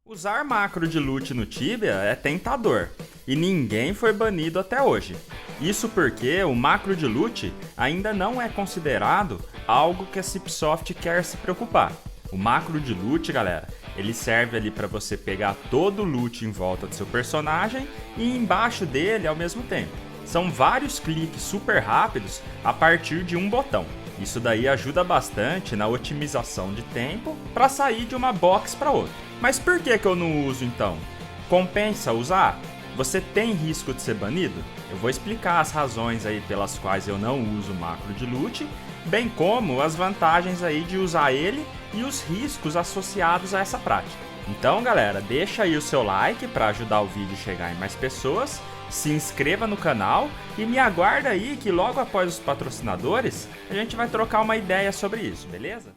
Usar macro de loot no Tibia é tentador, e ninguém foi banido até hoje. Isso porque o macro de loot ainda não é considerado algo que a Cipsoft quer se preocupar. O macro de loot, galera, ele serve ali para você pegar todo o loot em volta do seu personagem e embaixo dele ao mesmo tempo. São vários cliques super rápidos a partir de um botão. Isso daí ajuda bastante na otimização de tempo para sair de uma box para outra. Mas por que eu não uso então? Compensa usar? Você tem risco de ser banido? Eu vou explicar as razões aí pelas quais eu não uso o macro de loot, bem como as vantagens aí de usar ele e os riscos associados a essa prática. Então galera, deixa aí o seu like para ajudar o vídeo a chegar em mais pessoas, se inscreva no canal e me aguarda aí que logo após os patrocinadores a gente vai trocar uma ideia sobre isso, beleza?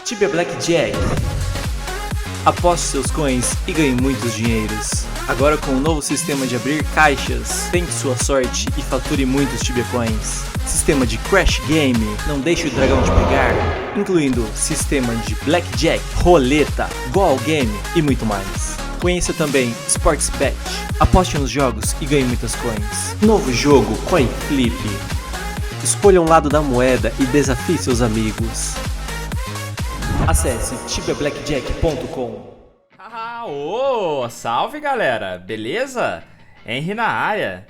Tibia Blackjack. Aposte seus coins e ganhe muitos dinheiros. Agora com o novo sistema de abrir caixas, tente sua sorte e fature muitos Tibia Coins. Sistema de Crash Game, não deixe o dragão te pegar, incluindo sistema de Blackjack, roleta, Goal Game e muito mais. Conheça também Sportsbet. Aposte nos jogos e ganhe muitas coins. Novo jogo Coin Flip. Escolha um lado da moeda e desafie seus amigos. Acesse tibiablackjack.com. Salve galera, beleza? Henry na área.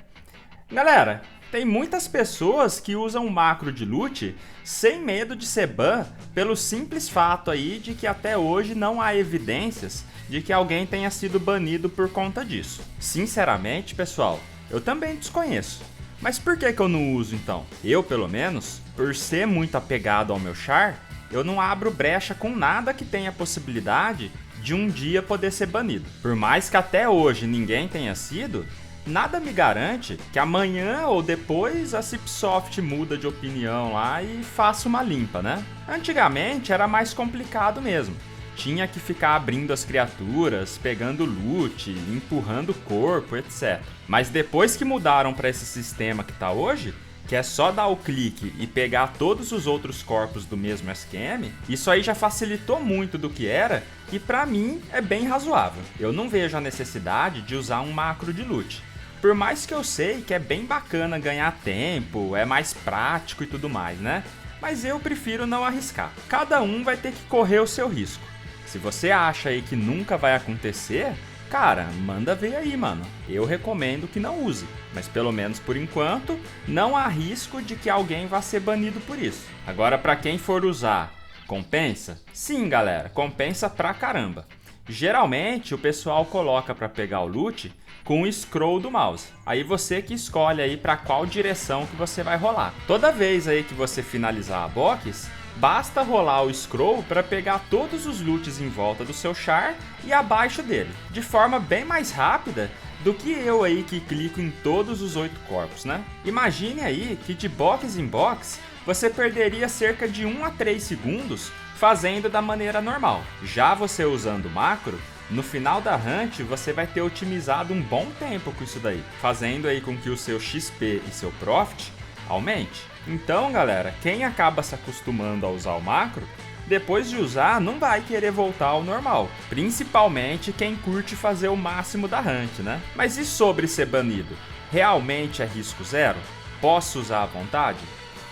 Galera, tem muitas pessoas que usam o macro de loot sem medo de ser ban pelo simples fato aí de que até hoje não há evidências de que alguém tenha sido banido por conta disso. Sinceramente, pessoal, eu também desconheço. Mas por que eu não uso então? Eu, pelo menos, por ser muito apegado ao meu char, eu não abro brecha com nada que tenha possibilidade de um dia poder ser banido. Por mais que até hoje ninguém tenha sido, nada me garante que amanhã ou depois a Cipsoft muda de opinião lá e faça uma limpa, né? Antigamente era mais complicado mesmo. Tinha que ficar abrindo as criaturas, pegando loot, empurrando o corpo, etc. Mas depois que mudaram para esse sistema que tá hoje, que é só dar o clique e pegar todos os outros corpos do mesmo SQM, isso aí já facilitou muito do que era e pra mim é bem razoável. Eu não vejo a necessidade de usar um macro de loot. Por mais que eu sei que é bem bacana ganhar tempo, é mais prático e tudo mais, né? Mas eu prefiro não arriscar. Cada um vai ter que correr o seu risco. Se você acha aí que nunca vai acontecer, cara, manda ver aí, mano. Eu recomendo que não use, mas pelo menos por enquanto, não há risco de que alguém vá ser banido por isso. Agora, pra quem for usar, compensa? Sim, galera, compensa pra caramba. Geralmente, o pessoal coloca pra pegar o loot com o scroll do mouse. Aí você que escolhe aí pra qual direção que você vai rolar. Toda vez aí que você finalizar a box, basta rolar o scroll para pegar todos os loots em volta do seu char e abaixo dele, de forma bem mais rápida do que eu aí que clico em todos os 8 corpos, né? Imagine aí que de box em box você perderia cerca de 1 a 3 segundos fazendo da maneira normal. Já você usando o macro, no final da hunt você vai ter otimizado um bom tempo com isso daí, fazendo aí com que o seu XP e seu profit aumente. Então galera, quem acaba se acostumando a usar o macro, depois de usar não vai querer voltar ao normal, principalmente quem curte fazer o máximo da hunt, né? Mas e sobre ser banido? Realmente é risco zero? Posso usar à vontade?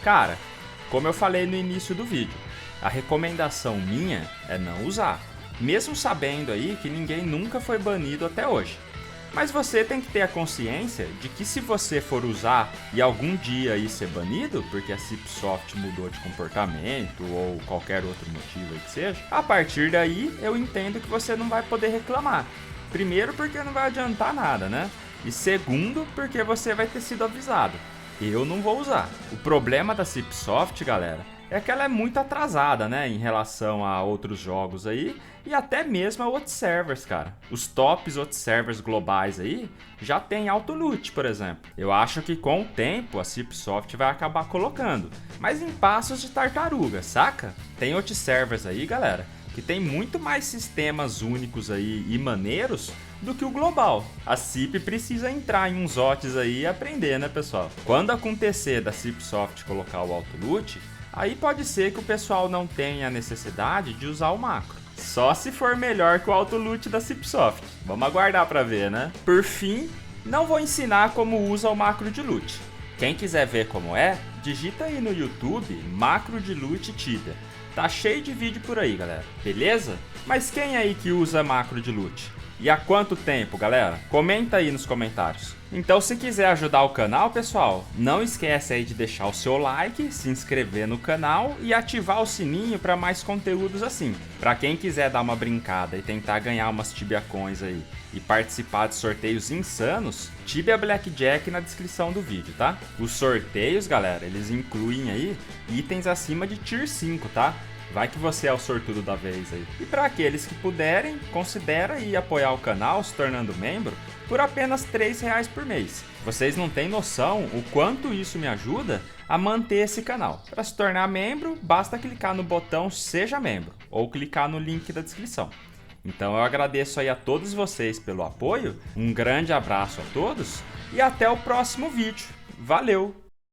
Cara, como eu falei no início do vídeo, a recomendação minha é não usar, mesmo sabendo aí que ninguém nunca foi banido até hoje. Mas você tem que ter a consciência de que se você for usar e algum dia aí ser banido, porque a CipSoft mudou de comportamento ou qualquer outro motivo aí que seja, a partir daí eu entendo que você não vai poder reclamar. Primeiro porque não vai adiantar nada, né? E segundo porque você vai ter sido avisado. Eu não vou usar. O problema da CipSoft, galera, é que ela é muito atrasada, né, em relação a outros jogos aí e até mesmo a outros servers, cara. Os tops outros servers globais aí já tem auto-loot, por exemplo. Eu acho que com o tempo a CipSoft vai acabar colocando, mas em passos de tartaruga, saca? Tem outros servers aí, galera, que tem muito mais sistemas únicos aí e maneiros do que o global. A Cip precisa entrar em uns OTs aí e aprender, né, pessoal? Quando acontecer da CipSoft colocar o auto-loot, aí pode ser que o pessoal não tenha a necessidade de usar o macro. Só se for melhor que o auto-loot da CipSoft. Vamos aguardar para ver, né? Por fim, não vou ensinar como usa o macro de loot. Quem quiser ver como é, digita aí no YouTube macro de loot Tibia. Tá cheio de vídeo por aí, galera. Beleza? Mas quem aí que usa macro de loot? E há quanto tempo, galera? Comenta aí nos comentários. Então, se quiser ajudar o canal, pessoal, não esquece aí de deixar o seu like, se inscrever no canal e ativar o sininho para mais conteúdos assim. Para quem quiser dar uma brincada e tentar ganhar umas Tibia Coins aí e participar de sorteios insanos, Tibia Blackjack na descrição do vídeo, tá? Os sorteios, galera, eles incluem aí itens acima de Tier 5, tá? Vai que você é o sortudo da vez aí. E para aqueles que puderem, considera aí apoiar o canal se tornando membro por apenas R$3 por mês. Vocês não têm noção o quanto isso me ajuda a manter esse canal. Para se tornar membro, basta clicar no botão Seja Membro ou clicar no link da descrição. Então eu agradeço aí a todos vocês pelo apoio, um grande abraço a todos e até o próximo vídeo. Valeu!